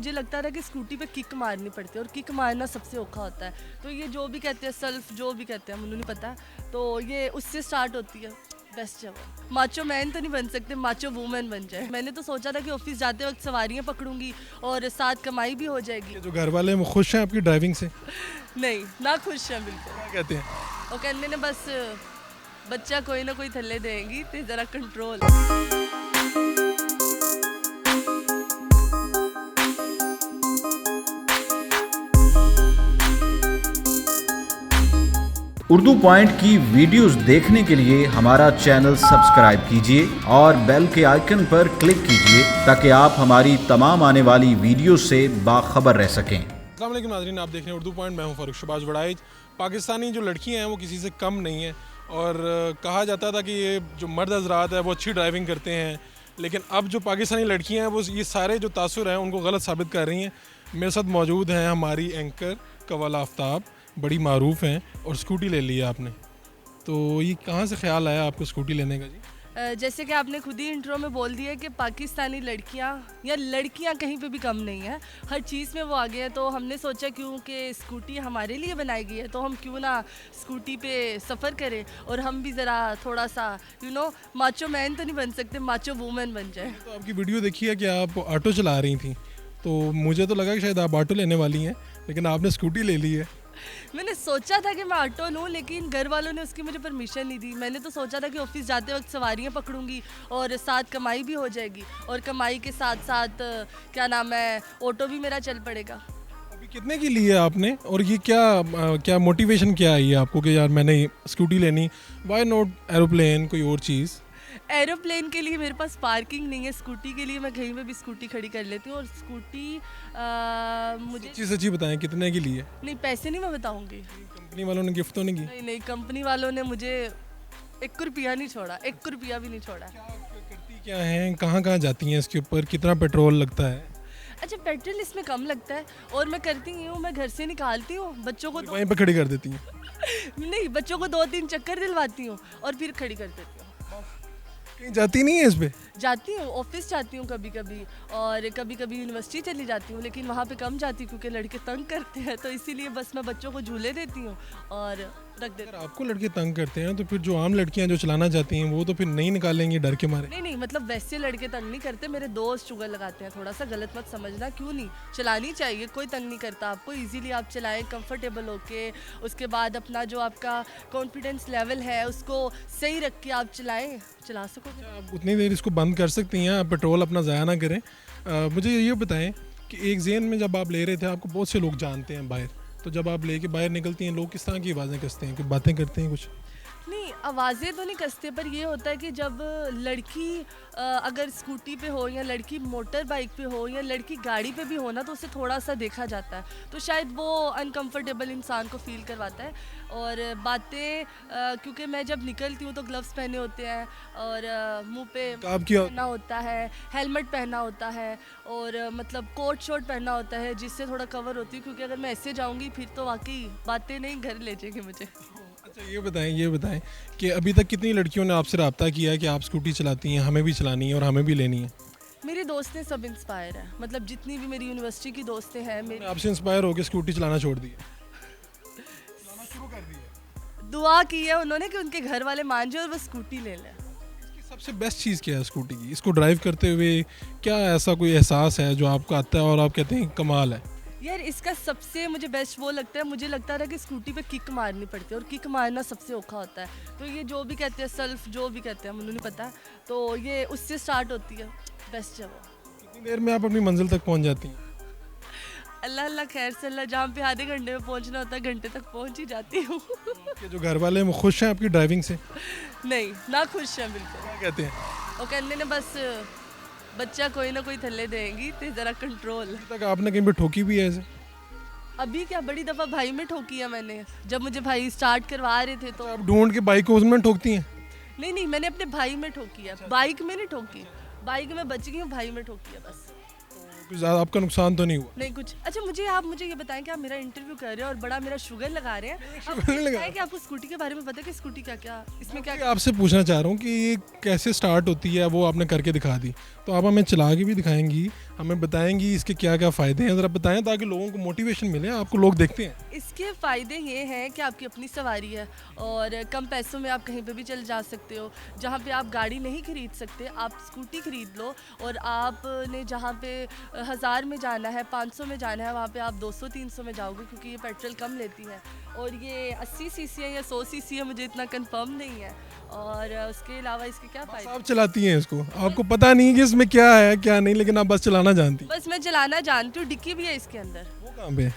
मुझे लगता था कि स्कूटी पे किक मारनी पड़ती है और किक मारना सबसे औखा होता है। तो ये जो भी कहते हैं सेल्फ, जो भी कहते हैं मुझे नहीं पता, तो ये उससे स्टार्ट होती है। बेस्ट है वो। माचो मैन तो नहीं बन सकते, माचो वूमेन बन जाए। मैंने तो सोचा था कि ऑफिस जाते वक्त सवारियां पकड़ूंगी और साथ कमाई भी हो जाएगी। जो घर वाले हैं वो खुश हैं आपकी ड्राइविंग से? नहीं ना, खुश है बिल्कुल। क्या कहते हैं? वो कहने ने बस बच्चा कोई ना कोई थल्ले देंगी तो जरा कंट्रोल। उर्दू पॉइंट की वीडियोस देखने के लिए हमारा चैनल सब्सक्राइब कीजिए और बेल के आइकन पर क्लिक कीजिए ताकि आप हमारी तमाम आने वाली वीडियो से बाखबर रह सकें। अस्सलाम वालेकुम नाज़रीन, आप देख रहे हैं उर्दू पॉइंट। मैं हूं फ़ारूक शहबाज वड़ाइच। पाकिस्तानी जो लड़कियां हैं वो किसी से कम नहीं हैं और कहा जाता था कि ये जो मर्द हज़रात है वो अच्छी ड्राइविंग करते हैं, लेकिन अब जो पाकिस्तानी लड़कियां हैं वो ये सारे जो तासुर हैं उनको गलत साबित कर रही हैं। मेरे साथ मौजूद हैं हमारी एंकर कवल आफ्ताब, बड़ी मारूफ़ हैं और स्कूटी ले ली है आपने। तो ये कहाँ से ख्याल आया आपको स्कूटी लेने का जी? जैसे कि आपने खुद ही इंट्रो में बोल दिया कि पाकिस्तानी लड़कियां या लड़कियां कहीं पे भी कम नहीं है, हर चीज़ में वो आगे हैं। तो हमने सोचा क्योंकि स्कूटी हमारे लिए बनाई गई है तो हम क्यों ना स्कूटी पे सफ़र करें और हम भी ज़रा थोड़ा सा माचो मैन तो नहीं बन सकते, माचो वूमेन बन जाए। तो आपकी वीडियो देखी है कि आप ऑटो चला रही थी, तो मुझे तो लगा कि शायद आप ऑटो लेने वाली हैं, लेकिन आपने स्कूटी ले ली है। मैंने सोचा था कि मैं ऑटो लूँ, लेकिन घर वालों ने उसकी मुझे परमिशन नहीं दी। मैंने तो सोचा था कि ऑफिस जाते वक्त सवारियां पकड़ूंगी और साथ कमाई भी हो जाएगी और कमाई के साथ साथ क्या नाम है, ऑटो भी मेरा चल पड़ेगा। अभी कितने की ली है आपने और ये क्या मोटिवेशन क्या आई है आपको कि यार मैंने स्कूटी लेनी? वाई नॉट एरोप्लेन, कोई और चीज़? एरोप्लेन के लिए मेरे पास पार्किंग नहीं है, स्कूटी के लिए मैं कहीं पे भी स्कूटी खड़ी कर लेती हूँ। और स्कूटी मुझे सच्ची बताएं कितने की ली है? नहीं, पैसे नहीं मैं बताऊँगी। कंपनी वालों ने गिफ्ट तो नहीं की? नहीं, कंपनी वालों ने मुझे 1 रुपया नहीं छोड़ा, 1 रुपया भी नहीं छोड़ा। करती क्या हैं, कहाँ कहाँ जाती हैं इसके ऊपर, कितना पेट्रोल लगता है? अच्छा, पेट्रोल इसमें कम लगता है और मैं करती हूँ, मैं घर से निकालती हूँ बच्चों को वहीं पे खड़ी कर देती हैं? नहीं, बच्चों को 2-3 चक्कर दिलवाती हूँ और फिर खड़ी कर देती हूँ। कहीं जाती नहीं है इस पे? जाती हूँ, ऑफिस जाती हूँ कभी कभी और कभी कभी यूनिवर्सिटी चली जाती हूँ, लेकिन वहाँ पे कम जाती हूँ क्योंकि लड़के तंग करते हैं, तो इसीलिए बस मैं बच्चों को झूले देती हूँ और रख देती अगर हूँ। आपको लड़के तंग करते हैं तो फिर जो आम लड़कियां जो चलाना चाहती हैं वो तो फिर नहीं निकालेंगी डर के मारे। नहीं, मतलब वैसे लड़के तंग नहीं करते, मेरे दोस्त शुगर लगाते हैं। थोड़ा सा गलत मत समझना, क्यों नहीं, चलानी चाहिए, कोई तंग नहीं करता आपको। इजीली आप चलाएं कंफर्टेबल होके, उसके बाद अपना जो आपका कॉन्फिडेंस लेवल है उसको सही रख के आप चला सकोगे। आप उतनी देर इसको बंद कर सकती हैं, आप पेट्रोल अपना ज़ाया ना करें। मुझे ये बताएं कि एक जेन में जब आप ले रहे थे, आपको बहुत से लोग जानते हैं बाहर, तो जब आप लेके बाहर निकलती हैं लोग किस तरह की आवाज़ें कसते हैं, कुछ बातें करते हैं कुछ? नहीं, आवाज़ें तो नहीं कसते, पर ये होता है कि जब लड़की अगर स्कूटी पे हो या लड़की मोटर बाइक पे हो या लड़की गाड़ी पे भी हो ना, तो उसे थोड़ा सा देखा जाता है, तो शायद वो अनकंफर्टेबल इंसान को फील करवाता है। और बातें क्योंकि मैं जब निकलती हूँ तो ग्लव्स पहने होते हैं और मुंह पे पहना होता है, हेलमेट पहना होता है और मतलब कोट शॉट पहना होता है जिससे थोड़ा कवर होती है, क्योंकि अगर मैं ऐसे जाऊँगी फिर तो वाकई बातें नहीं घर ले जाएंगे मुझे। अच्छा, ये बताएं कि अभी तक कितनी लड़कियों ने आपसे रब्ता किया है कि आप स्कूटी चलाती हैं, हमें भी चलानी है और हमें भी लेनी है? मेरे दोस्तें सब इंस्पायर हैं, मतलब जितनी भी मेरी यूनिवर्सिटी की दोस्तें हैं मेरी। आपसे इंस्पायर होकर स्कूटी चलाना छोड़ दी है? चलाना शुरू कर दिया? दुआ की है उन्होंने कि उनके घर वाले मान जाए और वो स्कूटी ले लें। इसकी सबसे बेस्ट चीज़ क्या है स्कूटी की? इसको ड्राइव करते हुए क्या ऐसा कोई एहसास है जो आपको आता है और आप कहते हैं कमाल है? यार, इसका सबसे मुझे बेस्ट वो लगता है, मुझे लगता था कि स्कूटी पे किक मारनी पड़ती है और किक मारना सबसे औखा होता है। तो ये जो भी कहते हैं सेल्फ, जो भी कहते हैं मुझे नहीं पता, तो ये उससे स्टार्ट होती है। बेस्ट है वो। कितनी देर में आप अपनी मंजिल तक पहुंच जाती हैं? अल्लाह अल्लाह खैर से अल्लाह, जहाँ पे आधे घंटे में पहुँचना होता है घंटे तक पहुँच ही जाती हूँ। आपके जो घर वाले हैं वो खुश हैं आपकी ड्राइविंग से? नहीं ना, खुश हैं बिल्कुल। क्या कहते हैं? वो कहने ने बस बच्चा कोई ना कोई थल्ले देंगी तो ज़रा कंट्रोल। अभी तक आपने कहीं पे ठोकी भी है ऐसे? अभी क्या, बड़ी दफ़ा भाई में ठोकी है मैंने, जब मुझे भाई स्टार्ट करवा रहे थे तो। आप ढूंढ के बाइक को उसमें ठोकती हैं? नहीं, मैंने अपने भाई में ठोकी है, बाइक में नहीं ठोकी। बाइक में बच गई हूँ, भाई में ठोकी है बस। कुछ ज़्यादा आपका नुकसान तो नहीं हुआ? नहीं कुछ। अच्छा, आप मुझे ये बताएं कि आप मेरा इंटरव्यू कर रहे हैं और बड़ा मेरा शुगर लगा रहे हैं। शुगर नहीं लगा। कि आपको स्कूटी के बारे में पता है कि स्कूटी क्या इसमें क्या? आपसे पूछना चाह रहा हूँ कि ये कैसे स्टार्ट होती है, वो आपने करके दिखा दी, तो आप हमें चला के भी दिखाएंगी हमें बताएंगी इसके क्या क्या फ़ायदे हैं, ज़रा बताएं ताकि लोगों को मोटिवेशन मिले, आपको लोग देखते हैं। इसके फ़ायदे ये हैं कि आपकी अपनी सवारी है और कम पैसों में आप कहीं पे भी चले जा सकते हो। जहाँ पे आप गाड़ी नहीं खरीद सकते, आप स्कूटी खरीद लो और आपने जहाँ पे 1000 में जाना है, 500 में जाना है, वहाँ पे आप 200-300 में जाओगे, क्योंकि ये पेट्रोल कम लेती है। और ये 80 सीसी है या 100 सीसी है, मुझे इतना कंफर्म नहीं है। और उसके अलावा इसके क्या फ़ायदे? आप चलाती हैं इसको, आपको पता नहीं कि इसमें क्या है क्या नहीं, लेकिन आप बस चलाना जानती हैं। बस मैं चलाना जानती हूँ। डिक्की भी है इसके अंदर। वो कहाँ पे है?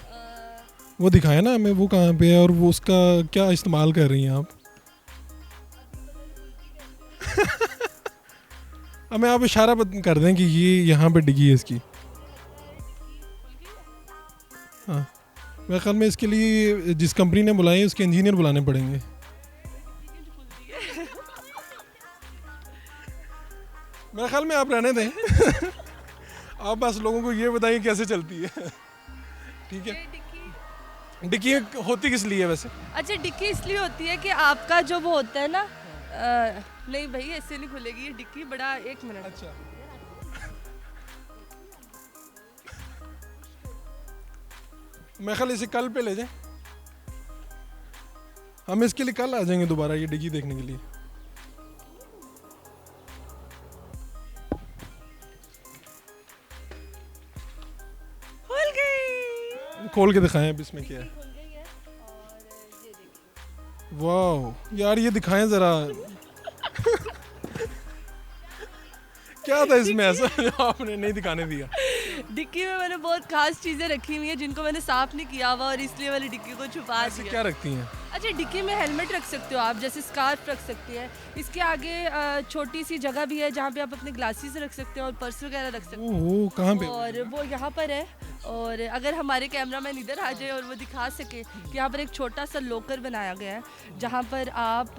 वो दिखाए ना हमें, वो कहाँ पे है और वो उसका क्या इस्तेमाल कर रही हैं आप? हमें आप इशारा कर दें कि ये यहाँ पे डिग्गी है इसकी। हाँ, मेरे ख्याल में इसके लिए जिस कंपनी ने बुलाए उसके इंजीनियर बुलाने पड़ेंगे। मेरे ख्याल में आप रहने दें। आप बस लोगों को ये बताइए कैसे चलती है। ठीक है, डिक्की होती किस लिए वैसे? अच्छा, डिक्की इसलिए होती है कि आपका जो वो होता है ना, नहीं भाई ऐसे नहीं खुलेगी ये डिक्की, बड़ा 1 मिनट। अच्छा, मैं ख्याल इसे कल पे ले जाएं, हम इसके लिए कल आ जाएंगे दोबारा ये डिग्गी देखने के लिए। खुल गई। खोल के दिखाएं अब इसमें क्या है। खुल गई है और ये देखिए। वाह यार, ये दिखाएं जरा। क्या था इसमें ऐसा जो आपने नहीं दिखाने दिया? डिक्की में मैंने बहुत खास चीज़ें रखी हुई हैं जिनको मैंने साफ नहीं किया हुआ, और इसलिए मैंने डिक्की को छुपा ऐसे दिया। क्या रखती हैं? अच्छा, डिक्की में हेलमेट रख सकते हो आप, जैसे स्कार्फ रख सकते हैं। इसके आगे छोटी सी जगह भी है जहाँ पे आप अपने ग्लासेस रख सकते हैं और पर्स वगैरह रख सकते हैं। ओह, कहाँ पे? और वो यहाँ पर है। और अगर हमारे कैमरामैन इधर आ जाए और वो दिखा सके कि यहाँ पर एक छोटा सा लॉकर बनाया गया है जहाँ पर आप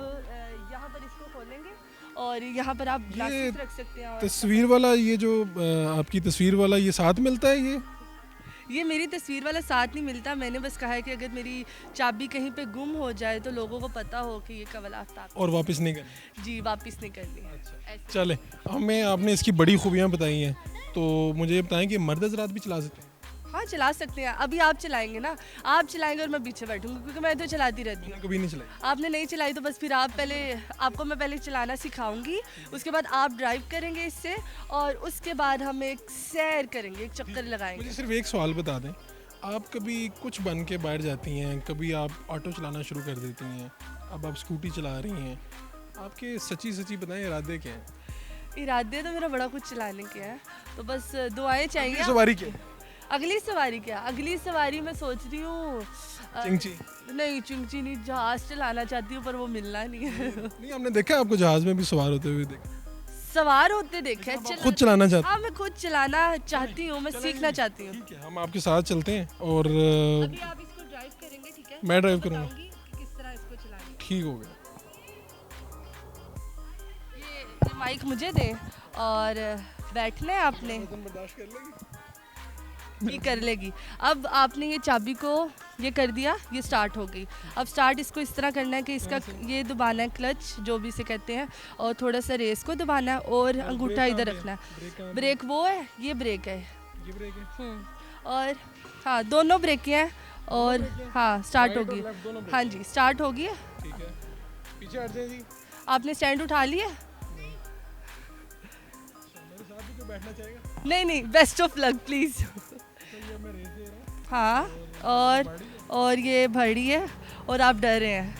यहाँ पर इसको खोलेंगे और यहाँ पर आप ग्लासेस रख सकते हैं। और तस्वीर वाला ये जो आपकी तस्वीर वाला ये साथ मिलता है? ये मेरी तस्वीर वाला साथ नहीं मिलता। मैंने बस कहा है कि अगर मेरी चाबी कहीं पे गुम हो जाए तो लोगों को पता हो कि ये कवल आफ्ताब। और वापस नहीं करनी? जी, वापस नहीं करनी। ऐसे। चले, हमें आपने इसकी बड़ी खूबियाँ बताई हैं, तो मुझे ये बताएं कि मर्द हज़रात भी चला सकते हैं? हाँ, चला सकते हैं। अभी आप चलाएंगे ना, आप चलाएंगे और मैं पीछे बैठूंगी, क्योंकि मैं तो चलाती रहती हूँ। कभी नहीं चलाई? आपने नहीं चलाई तो बस फिर आपको मैं पहले चलाना सिखाऊंगी, उसके बाद आप ड्राइव करेंगे इससे, और उसके बाद हम एक सैर करेंगे, एक चक्कर लगाएंगे। मुझे सिर्फ एक सवाल बता दें, आप कभी कुछ बन के बाहर जाती हैं, कभी आप ऑटो चलाना शुरू कर देती हैं, अब आप स्कूटी चला रही हैं, आपके सच्ची सच्ची बताएं इरादे क्या हैं? इरादे तो मेरा बड़ा कुछ चलाने के हैं, तो बस दुआएं चाहिए। सवारी क्या? अगली सवारी क्या? अगली सवारी मैं सोच रही हूँ चिंची? नहीं, चिंची नहीं, जहाज चलाना चाहती हूँ पर वो मिलना नहीं है। नहीं, हमने देखा आपको जहाज में भी सवार होते हुए देखा। सवार होते देखे, खुद चलाना चाहते? हाँ, मैं खुद चलाना चाहती हूँ, मैं सीखना चाहती हूँ। ठीक है, हम आपके साथ चलते हैं और अभी आप इसको ड्राइव करेंगे, ठीक है? मैं ड्राइव आपको करूँगा। बताऊंगी कि किस तरह इसको चलाना है। ठीक हो गया। ये माइक मुझे दे और बैठना है आपने। बर्दाश्त कर लेगी? ये कर लेगी। अब आपने ये चाबी को ये कर दिया, ये स्टार्ट हो गई। अब स्टार्ट इसको इस तरह करना है कि इसका ये दबाना है, क्लच जो भी इसे कहते हैं, और थोड़ा सा रेस को दबाना है और अंगूठा इधर रखना है। ब्रेक वो है, ये ब्रेक है। ये ब्रेक है? और हाँ, दोनों ब्रेकें हैं। और हाँ, स्टार्ट होगी। हाँ जी, स्टार्ट होगी। ठीक है, पीछे हट जाए जी। आपने स्टैंड उठा लिया? मेरे साथ भी कोई बैठना चाहेगा? नहीं नहीं, बेस्ट ऑफ लक प्लीज़। मैं रेस दे रहा हूँ। हाँ, और ये भड़ी है और आप डर रहे हैं।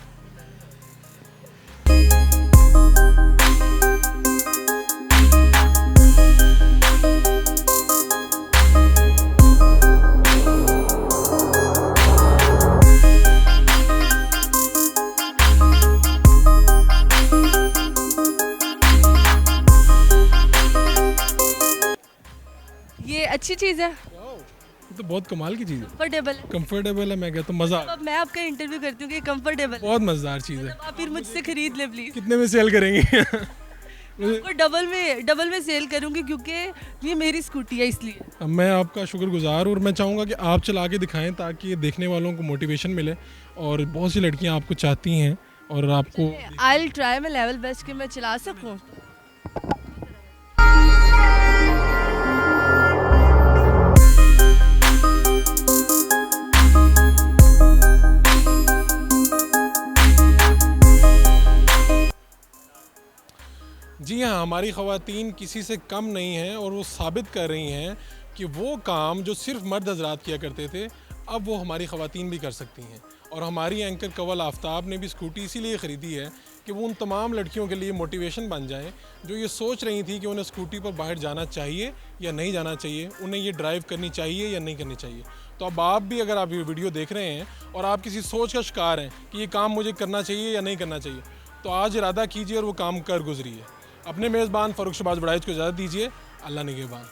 ये अच्छी चीज़ है, ये तो बहुत कमाल की चीज़ है, कंफर्टेबल है। कंफर्टेबल है। मैं कहता हूँ मज़ा आ गया। अब मैं आपका इंटरव्यू करती हूँ कि कंफर्टेबल है। बहुत मज़ेदार चीज़ है। आप फिर मुझसे खरीद ले प्लीज़। कितने में सेल करेंगे? आपको डबल में सेल करूँगी, क्योंकि ये मेरी स्कूटी है इसलिए। मैं आपका शुक्रगुजार, और मैं चाहूँगा कि आप चला के दिखाएं ताकि देखने वालों को मोटिवेशन मिले, और बहुत सी लड़कियाँ आपको चाहती हैं और आपको। I will try my level best कि मैं चला सकूँ। हमारी ख़वातीन किसी से कम नहीं हैं और वो साबित कर रही हैं कि वो काम जो सिर्फ मर्द हजरात किया करते थे अब वो हमारी ख़वातीन भी कर सकती हैं। और हमारी एंकर कवल आफ्ताब ने भी स्कूटी इसीलिए ख़रीदी है कि वो उन तमाम लड़कियों के लिए मोटिवेशन बन जाए जो ये सोच रही थी कि उन्हें स्कूटी पर बाहर जाना चाहिए या नहीं जाना चाहिए, उन्हें ये ड्राइव करनी चाहिए या नहीं करनी चाहिए। तो अब आप भी अगर आप ये वीडियो देख रहे हैं और आप किसी सोच का शिकार हैं कि ये काम मुझे करना चाहिए या नहीं करना चाहिए, तो आज इरादा कीजिए और वो काम कर गुजरिए। अपने मेज़बान फ़ारूक शहबाज बड़ाइच को इजाज़त दीजिए। अल्लाह निगहबान।